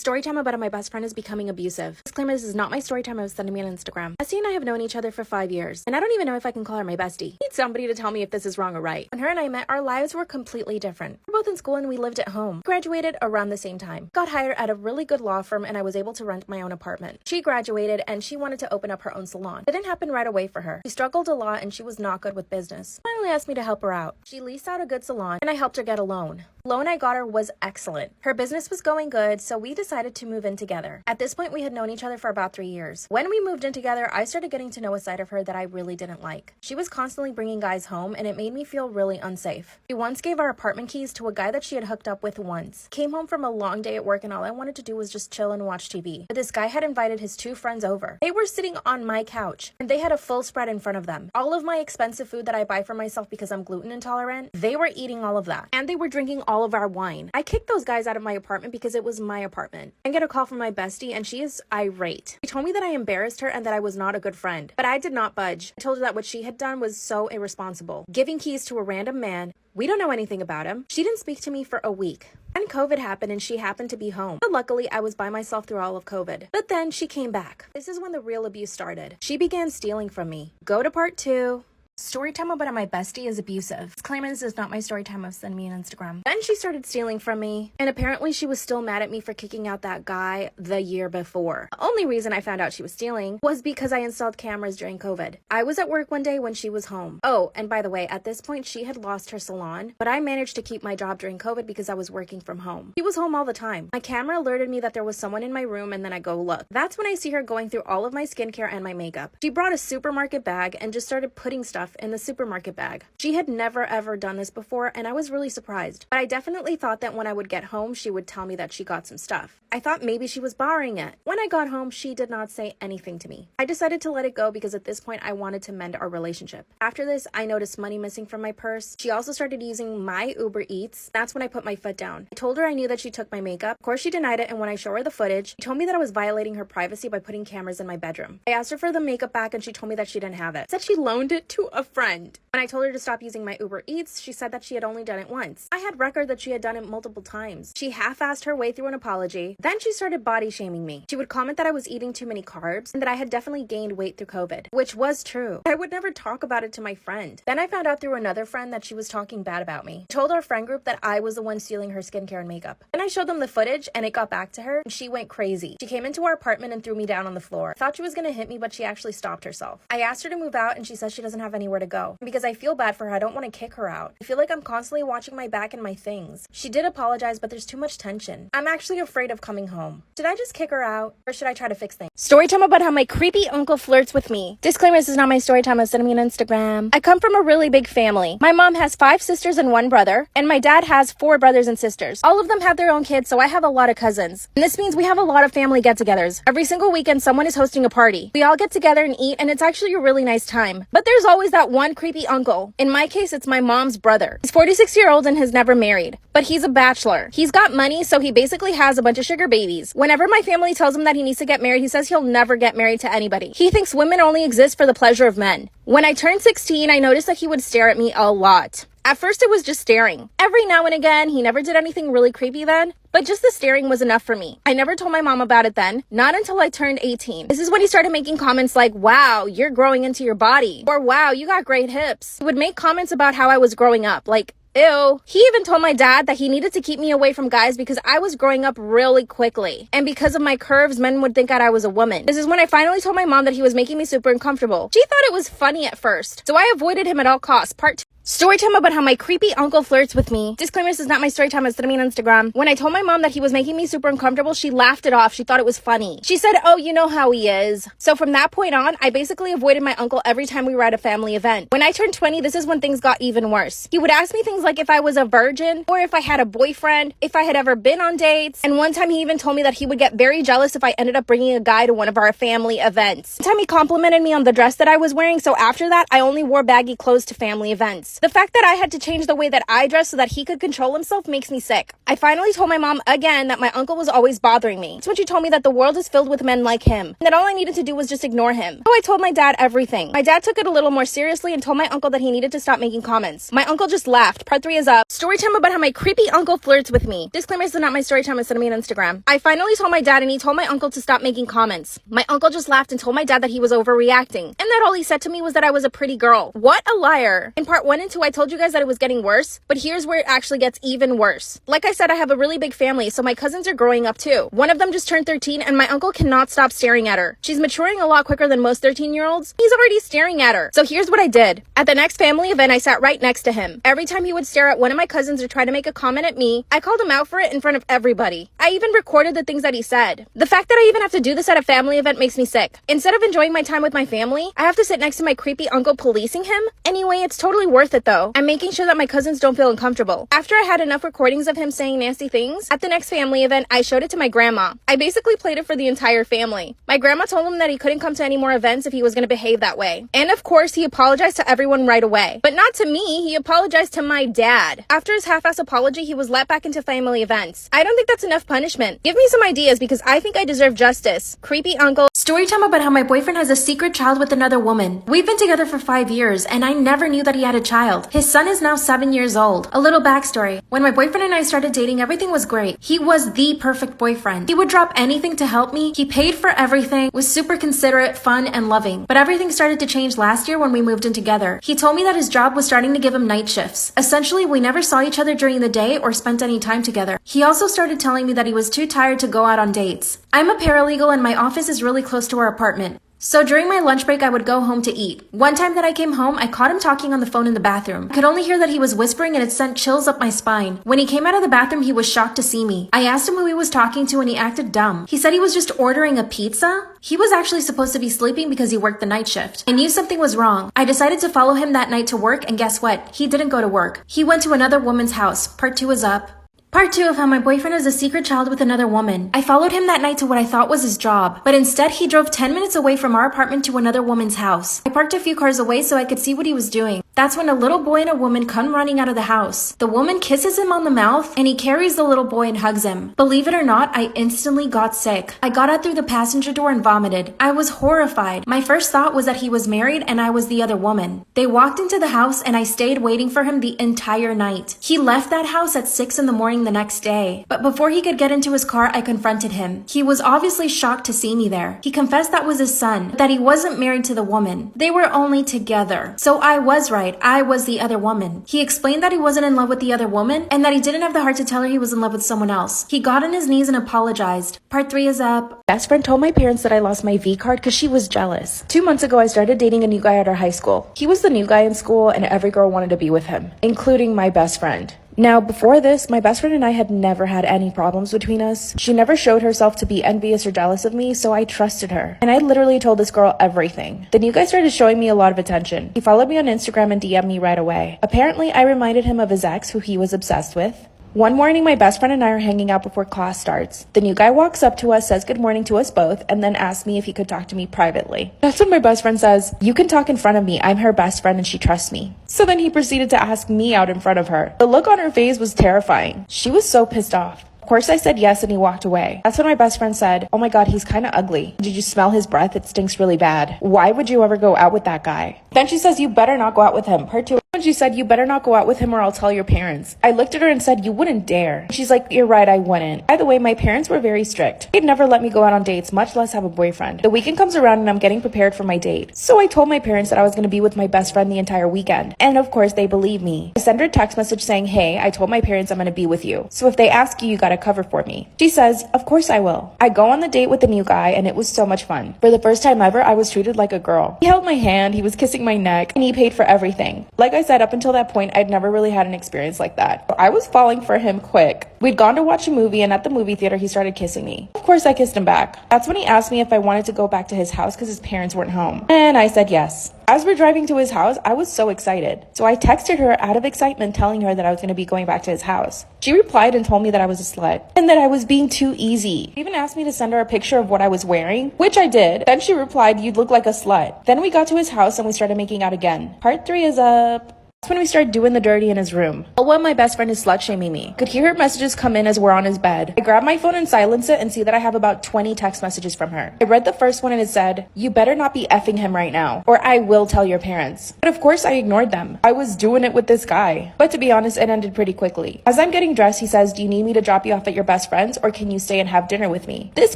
Story time about how my best friend is becoming abusive. Disclaimer, this is not my story time. I was sending me on Instagram. Essie and I have known each other for 5 years, and I don't even know if I can call her my bestie. I need somebody to tell me if this is wrong or right. When her and I met, our lives were completely different. We were both in school and we lived at home. Graduated around the same time. Got hired at a really good law firm and I was able to rent my own apartment. She graduated and she wanted to open up her own salon. It didn't happen right away for her. She struggled a lot and she was not good with business. Finally asked me to help her out. She leased out a good salon and I helped her get a loan. The loan I got her was excellent. Her business was going good, so we decided to move in together. At this point, we had known each other for about 3 years. When we moved in together, I started getting to know a side of her that I really didn't like. She was constantly bringing guys home, and it made me feel really unsafe. She once gave our apartment keys to a guy that she had hooked up with once. Came home from a long day at work, and all I wanted to do was just chill and watch TV. But this guy had invited his 2 friends over. They were sitting on my couch, and they had a full spread in front of them. All of my expensive food that I buy for myself because I'm gluten intolerant, they were eating all of that. And they were drinking all of our wine. I kicked those guys out of my apartment because it was my apartment. I get a call from my bestie and she is irate. She told me that I embarrassed her and that I was not a good friend. But I did not budge. I told her that what she had done was so irresponsible. Giving keys to a random man. We don't know anything about him. She didn't speak to me for a week. Then COVID happened and she happened to be home. But luckily, I was by myself through all of COVID. But then she came back. This is when the real abuse started. She began stealing from me. Go to part 2. Story time about how my bestie is abusive. Disclaimer, this is not my story time of sending me on Instagram. Then she started stealing from me, and apparently she was still mad at me for kicking out that guy the year before. The only reason I found out she was stealing was because I installed cameras during COVID. I was at work one day when she was home. Oh, and by the way, at this point she had lost her salon, but I managed to keep my job during COVID because I was working from home. She was home all the time. My camera alerted me that there was someone in my room, and then I go look. That's when I see her going through all of my skincare and my makeup. She brought a supermarket bag and just started putting stuff in the supermarket bag. She had never ever done this before and I was really surprised. But I definitely thought that when I would get home, she would tell me that she got some stuff. I thought maybe she was borrowing it. When I got home, she did not say anything to me. I decided to let it go because at this point I wanted to mend our relationship. After this, I noticed money missing from my purse. She also started using my Uber Eats. That's when I put my foot down. I told her I knew that she took my makeup. Of course, she denied it, and when I show her the footage, she told me that I was violating her privacy by putting cameras in my bedroom. I asked her for the makeup back and she told me that she didn't have it. Said she loaned it to a friend. When I told her to stop using my Uber Eats, she said that she had only done it once. I had record that she had done it multiple times. She half-assed her way through an apology. Then she started body shaming me. She would comment that I was eating too many carbs and that I had definitely gained weight through COVID, which was true. I would never talk about it to my friend. Then I found out through another friend that she was talking bad about me. I told our friend group that I was the one stealing her skincare and makeup. Then I showed them the footage and it got back to her and she went crazy. She came into our apartment and threw me down on the floor. I thought she was gonna hit me, but she actually stopped herself. I asked her to move out and she says she doesn't have anywhere to go. And because I feel bad for her, I don't want to kick her out. I feel like I'm constantly watching my back and my things. She did apologize, but there's too much tension. I'm actually afraid of coming home. Should I just kick her out or should I try to fix things? Story time about how my creepy uncle flirts with me. Disclaimer, this is not my story time. I was sending me on Instagram. I come from a really big family. My mom has 5 sisters and 1 brother, and my dad has 4 brothers and sisters. All of them have their own kids, so I have a lot of cousins. And this means we have a lot of family get-togethers. Every single weekend, someone is hosting a party. We all get together and eat, and it's actually a really nice time. But there's always that one creepy uncle. In my case, it's my mom's brother. He's 46-year-old and has never married, but he's a bachelor. He's got money, so he basically has a bunch of sugar babies. Whenever my family tells him that he needs to get married, he says he'll never get married to anybody. He thinks women only exist for the pleasure of men. When I turned 16, I noticed that he would stare at me a lot. At first, it was just staring. Every now and again, he never did anything really creepy then, but just the staring was enough for me. I never told my mom about it then, not until I turned 18. This is when he started making comments like, wow, you're growing into your body, or wow, you got great hips. He would make comments about how I was growing up, like, ew. He even told my dad that he needed to keep me away from guys because I was growing up really quickly. And because of my curves, men would think that I was a woman. This is when I finally told my mom that he was making me super uncomfortable. She thought it was funny at first, so I avoided him at all costs. Part 2. Story time about how my creepy uncle flirts with me. Disclaimer, this is not my story time. It's me on Instagram. When I told my mom that he was making me super uncomfortable, she laughed it off. She thought it was funny. She said, oh, you know how he is. So from that point on, I basically avoided my uncle every time we were at a family event. When I turned 20, this is when things got even worse. He would ask me things like if I was a virgin or if I had a boyfriend, if I had ever been on dates. And one time he even told me that he would get very jealous if I ended up bringing a guy to one of our family events. One time he complimented me on the dress that I was wearing. So after that, I only wore baggy clothes to family events. The fact that I had to change the way that I dress so that he could control himself makes me sick. I finally told my mom again that my uncle was always bothering me. It's when she told me that the world is filled with men like him, and that all I needed to do was just ignore him. So I told my dad everything. My dad took it a little more seriously and told my uncle that he needed to stop making comments. My uncle just laughed. Part 3 is up. Story time about how my creepy uncle flirts with me. Disclaimer, this is not my story time, it's sending me on Instagram. I finally told my dad and he told my uncle to stop making comments. My uncle just laughed and told my dad that he was overreacting. And that all he said to me was that I was a pretty girl. What a liar. In part 1 and 2, I told you guys that it was getting worse, but here's where it actually gets even worse. Like I said, I have a really big family, so my cousins are growing up too. One of them just turned 13 and my uncle cannot stop staring at her. She's maturing a lot quicker than most 13-year-olds. He's already staring at her. So here's what I did. At the next family event, I sat right next to him. Every time he would stare at one of my cousins or try to make a comment at me, I called him out for it in front of everybody. I even recorded the things that he said. The fact that I even have to do this at a family event makes me sick. Instead of enjoying my time with my family, I have to sit next to my creepy uncle policing him. Anyway, it's totally worth it though. I'm making sure that my cousins don't feel uncomfortable. After I had enough recordings of him saying nasty things, at the next family event, I showed it to my grandma. I basically played it for the entire family. My grandma told him that he couldn't come to any more events if he was going to behave that way. And of course, he apologized to everyone right away. But not to me, he apologized to my dad. After his half-ass apology, he was let back into family events. I don't think that's enough punishment. Give me some ideas because I think I deserve justice. Creepy uncle. Story time about how my boyfriend has a secret child with another woman. We've been together for 5 years and I never knew that he had a child. His son is now 7 years old. A little backstory. When my boyfriend and I started dating, everything was great. He was the perfect boyfriend. He would drop anything to help me. He paid for everything, was super considerate, fun, and loving. But everything started to change last year when we moved in together. He told me that his job was starting to give him night shifts. Essentially, we never saw each other during the day or spent any time together. He also started telling me that he was too tired to go out on dates. I'm a paralegal and my office is really close to our apartment. So during my lunch break, I would go home to eat. One time that I came home, I caught him talking on the phone in the bathroom. I could only hear that he was whispering and it sent chills up my spine. When he came out of the bathroom, he was shocked to see me. I asked him who he was talking to and he acted dumb. He said he was just ordering a pizza. He was actually supposed to be sleeping because he worked the night shift. I knew something was wrong. I decided to follow him that night to work and guess what? He didn't go to work. He went to another woman's house. Part 2 is up. Part 2 of how my boyfriend has a secret child with another woman. I followed him that night to what I thought was his job, but instead he drove 10 minutes away from our apartment to another woman's house. I parked a few cars away so I could see what he was doing. That's when a little boy and a woman come running out of the house. The woman kisses him on the mouth and he carries the little boy and hugs him. Believe it or not, I instantly got sick. I got out through the passenger door and vomited. I was horrified. My first thought was that he was married and I was the other woman. They walked into the house and I stayed waiting for him the entire night. He left that house at 6 in the morning the next day. But before he could get into his car, I confronted him. He was obviously shocked to see me there. He confessed that was his son, that he wasn't married to the woman. They were only together. So I was right. I was the other woman. He explained that he wasn't in love with the other woman and that he didn't have the heart to tell her he was in love with someone else. He got on his knees and apologized. Part 3 is up. Best friend told my parents that I lost my V card because she was jealous. 2 months ago, I started dating a new guy at our high school. He was the new guy in school and every girl wanted to be with him, including my best friend. Now, before this, my best friend and I had never had any problems between us. She never showed herself to be envious or jealous of me, so I trusted her. And I literally told this girl everything. The new guy started showing me a lot of attention. He followed me on Instagram and DM'd me right away. Apparently, I reminded him of his ex, who he was obsessed with. One morning, my best friend and I are hanging out before class starts. The new guy walks up to us, says good morning to us both, and then asks me if he could talk to me privately. That's when my best friend says, "You can talk in front of me. I'm her best friend and she trusts me." So then he proceeded to ask me out in front of her. The look on her face was terrifying. She was so pissed off. Of course, I said yes and he walked away. That's when my best friend said, "Oh my God, he's kind of ugly. Did you smell his breath? It stinks really bad. Why would you ever go out with that guy?" Then she says, "You better not go out with him." Part 2. When she said, "You better not go out with him or I'll tell your parents." I looked at her and said, "You wouldn't dare." She's like, "You're right, I wouldn't." By the way, my parents were very strict. They'd never let me go out on dates, much less have a boyfriend. The weekend comes around and I'm getting prepared for my date. So I told my parents that I was going to be with my best friend the entire weekend. And of course, they believe me. I sent her a text message saying, "Hey, I told my parents I'm going to be with you. So if they ask you, you got to cover for me." She says, "Of course I will." I go on the date with the new guy and it was so much fun. For the first time ever, I was treated like a girl. He held my hand, he was kissing my neck, and he paid for everything. Like I said, up until that point, I'd never really had an experience like that. I was falling for him quick. We'd gone to watch a movie and at the movie theater, he started kissing me. Of course, I kissed him back. That's when he asked me if I wanted to go back to his house because his parents weren't home. And I said yes. As we're driving to his house, I was so excited. So I texted her out of excitement telling her that I was going to be going back to his house. She replied and told me that I was a slut and that I was being too easy. She even asked me to send her a picture of what I was wearing, which I did. Then she replied, "You'd look like a slut." Then we got to his house and we started making out again. Part 3 is up. when we started doing the dirty in his room. All while my best friend is slut-shaming me. Could hear her messages come in as we're on his bed. I grab my phone and silence it and see that I have about 20 text messages from her. I read the first one and it said, "You better not be effing him right now, or I will tell your parents." But of course I ignored them. I was doing it with this guy. But to be honest, it ended pretty quickly. As I'm getting dressed, he says, "Do you need me to drop you off at your best friend's, or can you stay and have dinner with me?" This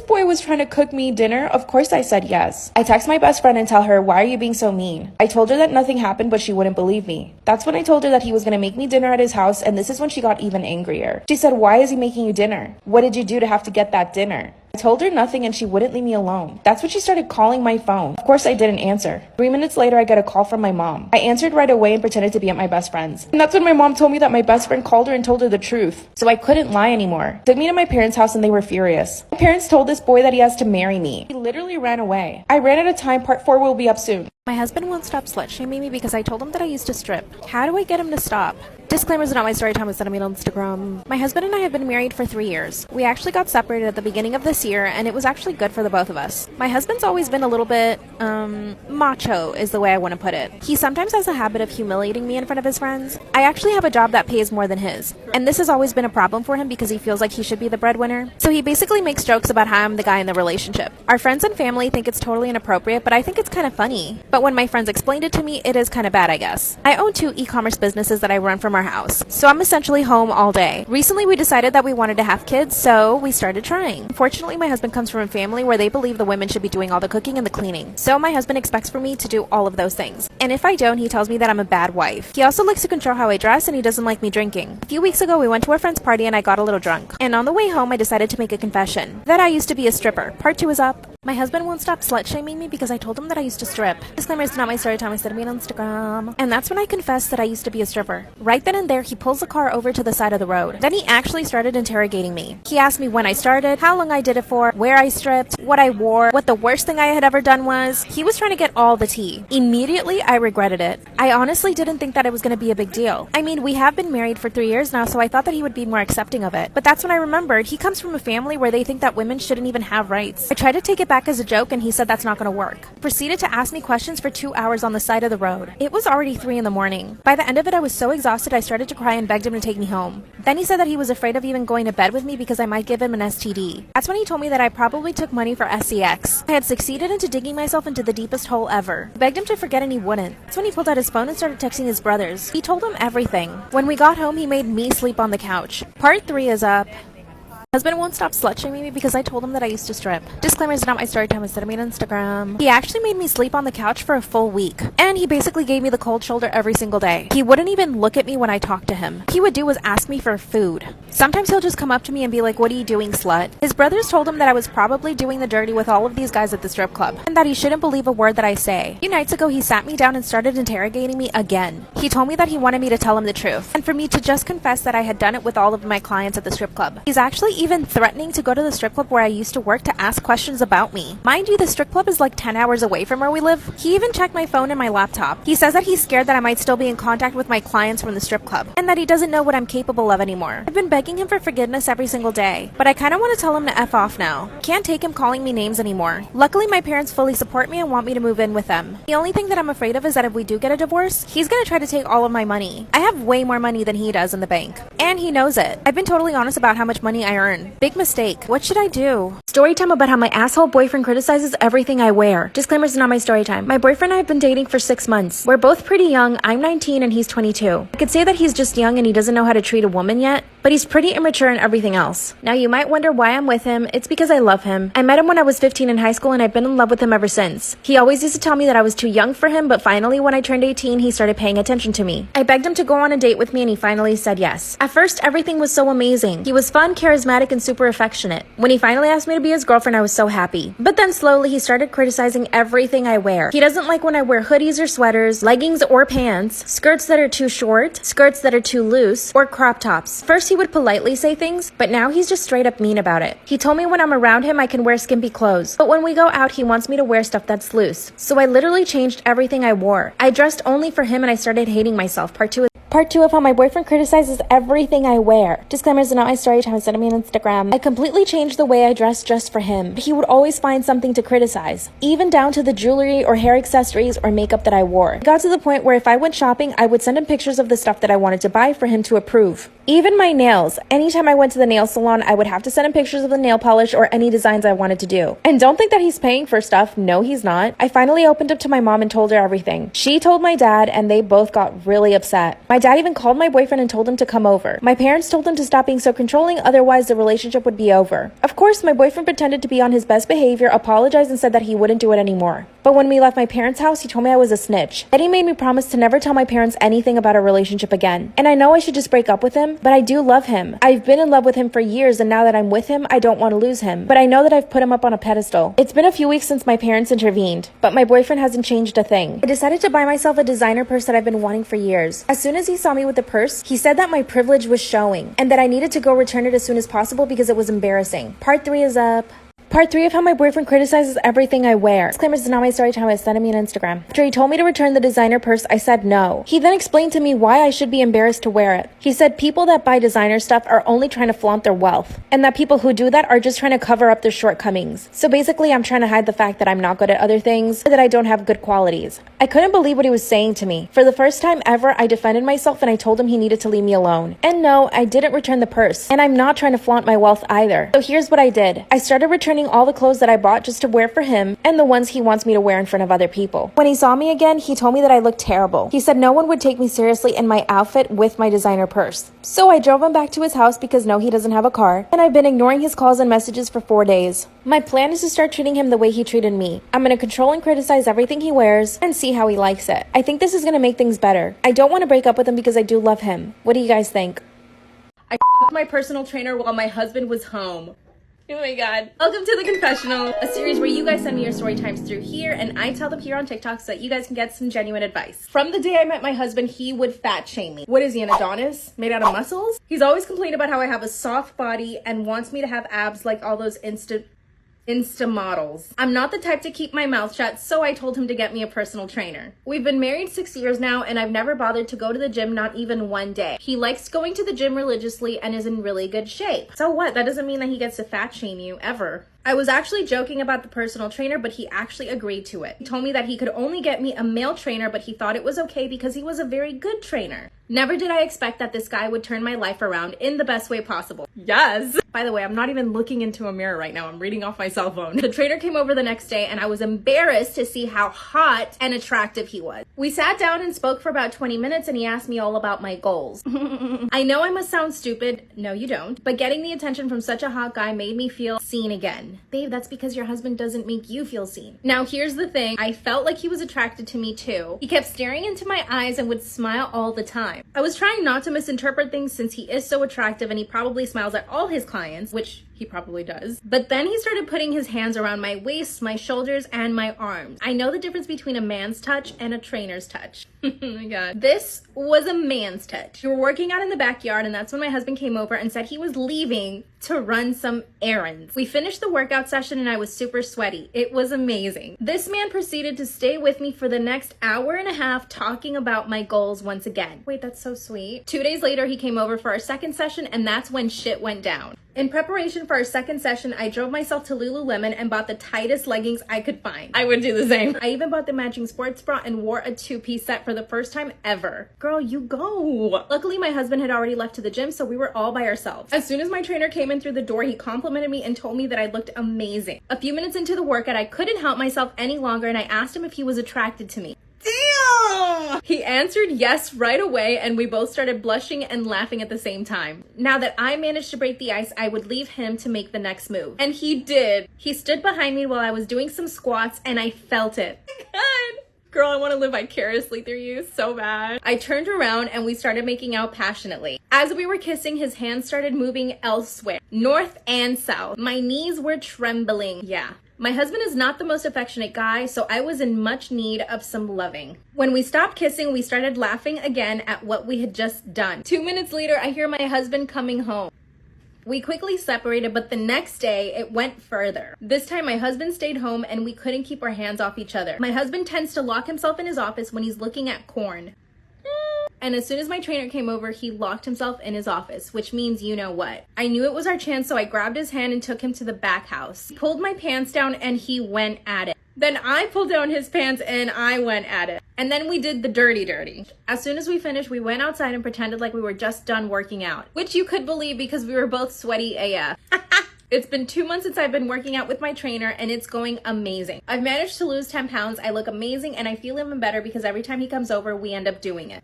boy was trying to cook me dinner. Of course I said yes. I text my best friend and tell her, "Why are you being so mean?" I told her that nothing happened, but she wouldn't believe me. That's when I told her that he was going to make me dinner at his house, and this is when she got even angrier. She said, "Why is he making you dinner? What did you do to have to get that dinner?" I told her nothing and she wouldn't leave me alone. That's when she started calling my phone. Of course I didn't answer. 3 minutes later, I got a call from my mom. I answered right away and pretended to be at my best friend's. And that's when my mom told me that my best friend called her and told her the truth. So I couldn't lie anymore. Took me to my parents' house and they were furious. My parents told this boy that he has to marry me. He literally ran away. I ran out of time. Part 4 will be up soon. My husband won't stop slut-shaming me because I told him that I used to strip. How do I get him to stop? Disclaimers are not my story time with Estertaniaj on Instagram. My husband and I have been married for 3 years. We actually got separated at the beginning of this year, and it was actually good for the both of us. My husband's always been a little bit, macho is the way I want to put it. He sometimes has a habit of humiliating me in front of his friends. I actually have a job that pays more than his, and this has always been a problem for him because he feels like he should be the breadwinner. So he basically makes jokes about how I'm the guy in the relationship. Our friends and family think it's totally inappropriate, but I think it's kind of funny. But when my friends explained it to me, it is kind of bad, I guess. I own 2 e-commerce businesses that I run from our house, so I'm essentially home all day. Recently, we decided that we wanted to have kids, so we started trying. Unfortunately, my husband comes from a family where they believe the women should be doing all the cooking and the cleaning. So my husband expects for me to do all of those things. And if I don't, he tells me that I'm a bad wife. He also likes to control how I dress, and he doesn't like me drinking. A few weeks ago, we went to a friend's party and I got a little drunk. And on the way home, I decided to make a confession that I used to be a stripper. Part 2 is up. My husband won't stop slut-shaming me because I told him that I used to strip. Disclaimer, it's not my story time, I said it on Instagram. And that's when I confessed that I used to be a stripper. Right then and there, he pulls the car over to the side of the road. Then he actually started interrogating me. He asked me when I started, how long I did it for, where I stripped, what I wore, what the worst thing I had ever done was. He was trying to get all the tea. Immediately, I regretted it. I honestly didn't think that it was going to be a big deal. I mean, we have been married for 3 years now, so I thought that he would be more accepting of it. But that's when I remembered he comes from a family where they think that women shouldn't even have rights. I tried to take it back as a joke and he said that's not going to work. He proceeded to ask me questions for 2 hours on the side of the road. It was already 3 in the morning. By the end of it, I was so exhausted I started to cry and begged him to take me home. Then he said that he was afraid of even going to bed with me because I might give him an STD. That's when he told me that I probably took money for SCX. I had succeeded into digging myself into the deepest hole ever. I begged him to forget and he wouldn't. That's when he pulled out his phone and started texting his brothers. He told them everything. When we got home, he made me sleep on the couch. Part 3 is up. Husband won't stop slut-shaming me because I told him that I used to strip. Disclaimer, is not my story time, I said it on Instagram. He actually made me sleep on the couch for a full week. And he basically gave me the cold shoulder every single day. He wouldn't even look at me when I talked to him. He would do was ask me for food. Sometimes he'll just come up to me and be like, "What are you doing, slut?" His brothers told him that I was probably doing the dirty with all of these guys at the strip club, and that he shouldn't believe a word that I say. A few nights ago, he sat me down and started interrogating me again. He told me that he wanted me to tell him the truth, and for me to just confess that I had done it with all of my clients at the strip club. He's actually even threatening to go to the strip club where I used to work to ask questions about me. Mind you, the strip club is like 10 hours away from where we live. He even checked my phone and my laptop. He says that he's scared that I might still be in contact with my clients from the strip club, and that he doesn't know what I'm capable of anymore. I've been begging him for forgiveness every single day, but I kind of want to tell him to F off now. Can't take him calling me names anymore. Luckily, my parents fully support me and want me to move in with them. The only thing that I'm afraid of is that if we do get a divorce, he's gonna try to take all of my money. I have way more money than he does in the bank, and he knows it. I've been totally honest about how much money I earn. Big mistake. What should I do? Story time about how my asshole boyfriend criticizes everything I wear. Disclaimer, is not my story time. My boyfriend and I have been dating for 6 months. We're both pretty young. I'm 19 and he's 22. I could say that he's just young and he doesn't know how to treat a woman yet, but he's pretty immature in everything else. Now you might wonder why I'm with him. It's because I love him. I met him when I was 15 in high school and I've been in love with him ever since. He always used to tell me that I was too young for him, but finally when I turned 18, he started paying attention to me. I begged him to go on a date with me and he finally said yes. At first, everything was so amazing. He was fun, charismatic, and super affectionate. When he finally asked me to be his girlfriend, I was so happy. But then slowly he started criticizing everything I wear. He doesn't like when I wear hoodies or sweaters, leggings or pants, skirts that are too short, skirts that are too loose, or crop tops. First he would politely say things, but now he's just straight up mean about it. He told me when I'm around him I can wear skimpy clothes, but when we go out he wants me to wear stuff that's loose. So I literally changed everything I wore. I dressed only for him and I started hating myself. Part 2 is Part 2 of how my boyfriend criticizes everything I wear. Disclaimers are not my story time, send me on Instagram. I completely changed the way I dress just for him. He would always find something to criticize, even down to the jewelry or hair accessories or makeup that I wore. It got to the point where if I went shopping, I would send him pictures of the stuff that I wanted to buy for him to approve. Even my nails. Anytime I went to the nail salon, I would have to send him pictures of the nail polish or any designs I wanted to do. And don't think that he's paying for stuff. No, he's not. I finally opened up to my mom and told her everything. She told my dad and they both got really upset. My dad even called my boyfriend and told him to come over. My parents told him to stop being so controlling, otherwise the relationship would be over. Of course, my boyfriend pretended to be on his best behavior, apologized and said that he wouldn't do it anymore. But when we left my parents' house, he told me I was a snitch. Then he made me promise to never tell my parents anything about our relationship again. And I know I should just break up with him, but I do love him. I've been in love with him for years, and now that I'm with him, I don't want to lose him. But I know that I've put him up on a pedestal. It's been a few weeks since my parents intervened, but my boyfriend hasn't changed a thing. I decided to buy myself a designer purse that I've been wanting for years. As soon as he saw me with the purse, he said that my privilege was showing, and that I needed to go return it as soon as possible because it was embarrassing. Part 3 is up. Part 3 of how my boyfriend criticizes everything I wear. Disclaimer, this is not my story time, send me on Instagram. After he told me to return the designer purse, I said no. He then explained to me why I should be embarrassed to wear it. He said people that buy designer stuff are only trying to flaunt their wealth, and that people who do that are just trying to cover up their shortcomings. So basically, I'm trying to hide the fact that I'm not good at other things, or that I don't have good qualities. I couldn't believe what he was saying to me. For the first time ever, I defended myself and I told him he needed to leave me alone. And no, I didn't return the purse, and I'm not trying to flaunt my wealth either. So here's what I did. I started returning all the clothes that I bought just to wear for him and the ones he wants me to wear in front of other people. When he saw me again, he told me that I looked terrible. He said no one would take me seriously in my outfit with my designer purse. So I drove him back to his house because no, he doesn't have a car, and I've been ignoring his calls and messages for 4 days. My plan is to start treating him the way he treated me. I'm going to control and criticize everything he wears and see how he likes it. I think this is going to make things better. I don't want to break up with him because I do love him. What do you guys think? I f***ed my personal trainer while my husband was home. Oh my god. Welcome to The Confessional, a series where you guys send me your story times through here and I tell them here on TikTok so that you guys can get some genuine advice. From the day I met my husband, he would fat shame me. What is he, an Adonis? Made out of muscles? He's always complained about how I have a soft body and wants me to have abs like all those Insta models. I'm not the type to keep my mouth shut, so I told him to get me a personal trainer. We've been married 6 years now, and I've never bothered to go to the gym, not even one day. He likes going to the gym religiously and is in really good shape. So what? That doesn't mean that he gets to fat shame you, ever. I was actually joking about the personal trainer, but he actually agreed to it. He told me that he could only get me a male trainer, but he thought it was okay because he was a very good trainer. Never did I expect that this guy would turn my life around in the best way possible. Yes! By the way, I'm not even looking into a mirror right now. I'm reading off my cell phone. The trainer came over the next day and I was embarrassed to see how hot and attractive he was. We sat down and spoke for about 20 minutes and he asked me all about my goals. I know I must sound stupid. No, you don't. But getting the attention from such a hot guy made me feel seen again. Babe, that's because your husband doesn't make you feel seen. Now, here's the thing. I felt like he was attracted to me too. He kept staring into my eyes and would smile all the time. I was trying not to misinterpret things since he is so attractive and he probably smiles at all his clients, which he probably does. But then he started putting his hands around my waist, my shoulders, and my arms. I know the difference between a man's touch and a trainer's touch. Oh my god. This was a man's touch. We were working out in the backyard and that's when my husband came over and said he was leaving to run some errands. We finished the workout session and I was super sweaty. It was amazing. This man proceeded to stay with me for the next hour and a half talking about my goals once again. Wait, that's so sweet. 2 days later, he came over for our second session and that's when shit went down. In preparation for our second session, I drove myself to Lululemon and bought the tightest leggings I could find. I would do the same. I even bought the matching sports bra and wore a two-piece set for the first time ever. Girl, you go. Luckily, my husband had already left to the gym, so we were all by ourselves. As soon as my trainer came in through the door, he complimented me and told me that I looked amazing. A few minutes into the workout, I couldn't help myself any longer and I asked him if he was attracted to me. Damn! He answered yes right away and we both started blushing and laughing at the same time. Now that I managed to break the ice, I would leave him to make the next move. And he did. He stood behind me while I was doing some squats and I felt it. God. Girl, I want to live vicariously through you so bad. I turned around and we started making out passionately. As we were kissing, his hands started moving elsewhere, north and south. My knees were trembling. Yeah. My husband is not the most affectionate guy, so I was in much need of some loving. When we stopped kissing, we started laughing again at what we had just done. 2 minutes later, I hear my husband coming home. We quickly separated, but the next day it went further. This time my husband stayed home and we couldn't keep our hands off each other. My husband tends to lock himself in his office when he's looking at corn. And as soon as my trainer came over, he locked himself in his office, which means you know what. I knew it was our chance, so I grabbed his hand and took him to the back house. He pulled my pants down and he went at it. Then I pulled down his pants and I went at it. And then we did the dirty. As soon as we finished, we went outside and pretended like we were just done working out, which you could believe because we were both sweaty AF. It's been 2 months since I've been working out with my trainer and it's going amazing. I've managed to lose 10 pounds. I look amazing and I feel even better because every time he comes over, we end up doing it.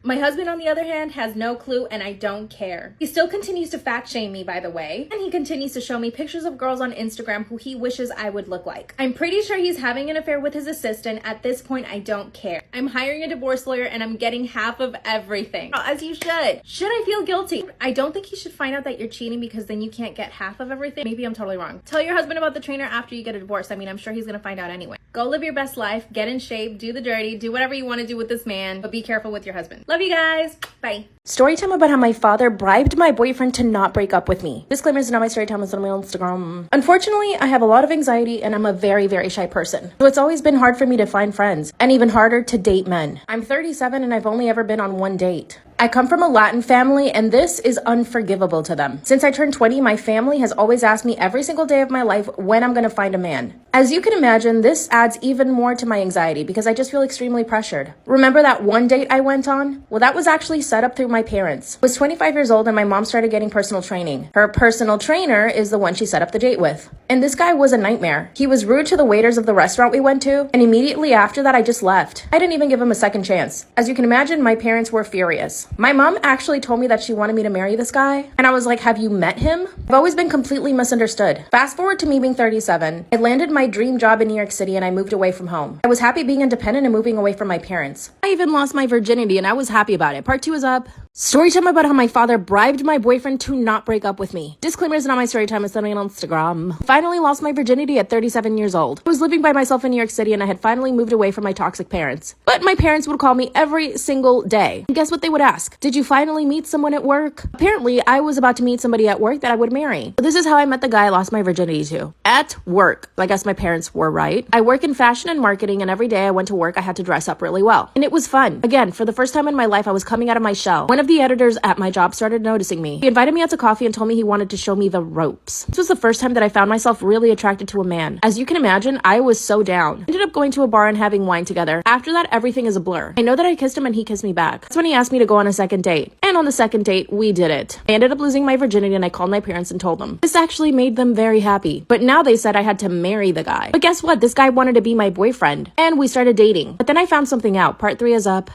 My husband, on the other hand, has no clue and I don't care. He still continues to fat shame me, by the way, and he continues to show me pictures of girls on Instagram who he wishes I would look like. I'm pretty sure he's having an affair with his assistant. At this point, I don't care. I'm hiring a divorce lawyer and I'm getting half of everything. As you should. Should I feel guilty? I don't think he should find out that you're cheating because then you can't get half of everything. Maybe I'm totally wrong. Tell your husband about the trainer after you get a divorce. I mean, I'm sure he's gonna find out anyway. Go live your best life, get in shape, do the dirty, do whatever you want to do with this man, but be careful with your husband. Love you guys. Bye. Storytime about how my father bribed my boyfriend to not break up with me. Disclaimer, is not my storytime, it's on my Instagram. Unfortunately, I have a lot of anxiety and I'm a very, very shy person. So it's always been hard for me to find friends and even harder to date men. I'm 37 and I've only ever been on one date. I come from a Latin family and this is unforgivable to them. Since I turned 20, my family has always asked me every single day of my life when I'm gonna find a man. As you can imagine, this adds even more to my anxiety because I just feel extremely pressured. Remember that one date I went on? Well, that was actually set up through my parents. I was 25 years old and my mom started getting personal training. Her personal trainer is the one she set up the date with. And this guy was a nightmare. He was rude to the waiters of the restaurant we went to, and immediately after that, I just left. I didn't even give him a second chance. As you can imagine, my parents were furious. My mom actually told me that she wanted me to marry this guy, and I was like, have you met him? I've always been completely misunderstood. Fast forward to me being 37. I landed my dream job in New York City and I moved away from home. I was happy being independent and moving away from my parents. I even lost my virginity and I was happy about it. Part 2 is up. Storytime about how my father bribed my boyfriend to not break up with me. Disclaimer, is not my storytime, it's something on Instagram. Finally lost my virginity at 37 years old. I was living by myself in New York City and I had finally moved away from my toxic parents. But my parents would call me every single day. And guess what they would ask? Did you finally meet someone at work? Apparently, I was about to meet somebody at work that I would marry. But this is how I met the guy I lost my virginity to. At work. I guess my parents were right. I work in fashion and marketing and every day I went to work I had to dress up really well. And it was fun. Again, for the first time in my life, I was coming out of my shell. One of the editors at my job started noticing me. He invited me out to coffee and told me he wanted to show me the ropes. This was the first time that I found myself really attracted to a man. As you can imagine, I was so down. Ended up going to a bar and having wine together. After that, everything is a blur. I know that I kissed him and he kissed me back. That's when he asked me to go on a second date. And on the second date, we did it. I ended up losing my virginity and I called my parents and told them. This actually made them very happy. But now they said I had to marry the guy. But guess what? This guy wanted to be my boyfriend. And we started dating. But then I found something out. Part 3 is up.